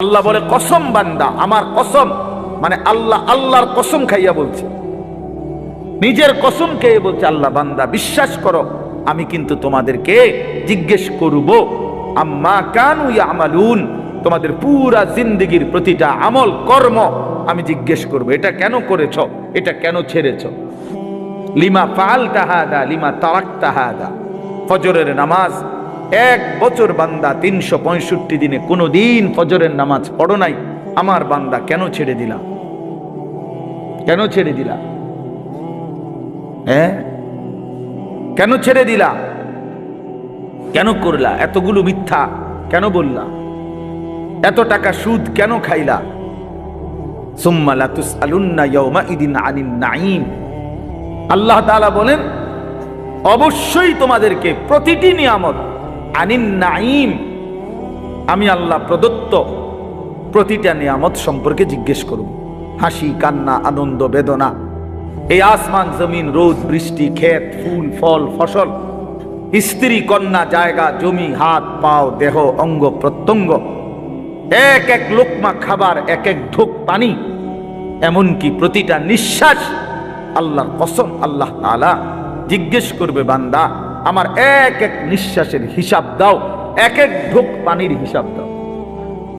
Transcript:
আল্লাহ বলে কসম বান্দা, আমার কসম, মানে আল্লাহ আল্লাহর কসম খাইয়া বলছে, নিজের কসম খেয়ে বলছে, আল্লাহ বান্দা বিশ্বাস করো, আমি কিন্তু তোমাদেরকে জিজ্ঞেস করব আম্মা কানু ইয়ামালুন, তোমাদের পুরা জিন্দেগীর প্রতিটা আমল কর্ম আমি জিজ্ঞেস করব। এটা কেন করেছো, এটা কেন ছেড়েছো, লিমা ফাআলতা হাদা লিমা তারাকতা হাদা। ফজরের নামাজ 1 বছর বান্দা 365 দিনে কোনোদিন ফজরের নামাজ পড়ো নাই, আমার বান্দা কেন ছেড়ে দিলা, কেন ছেড়ে দিলা, কেন ছেড়ে দিলা, কেন করলা, এতগুলো মিথ্যা কেন বললা, এত টাকা সুদ কেন খাইলা। সুম্মা লা তুসআলুন্না ইয়াওমাইদিন আনিন নাঈম। আল্লাহ তাআলা বলেন অবশ্যই তোমাদেরকে প্রতিটি নিয়ামত, আনিন নাঈম, আমি আল্লাহ প্রদত্ত প্রতিটা নিয়ামত সম্পর্কে জিজ্ঞেস করব। হাসি কান্না আনন্দ বেদনা, এই আসমান জমিন রোদ বৃষ্টি ক্ষেত ফুল ফল ফসল, স্ত্রী কন্যা জায়গা জমি হাত পাও দেহ অঙ্গ প্রত্যঙ্গ, এক এক লোকমা খাবার, এক এক ঢোক পানি, এমনকি প্রতিটা নিঃশ্বাস, আল্লাহর কসম আল্লাহ তাআলা জিজ্ঞেস করবে বান্দা আমার এক এক নিঃশ্বাসের হিসাব দাও, এক এক ঢোক পানির হিসাব দাও।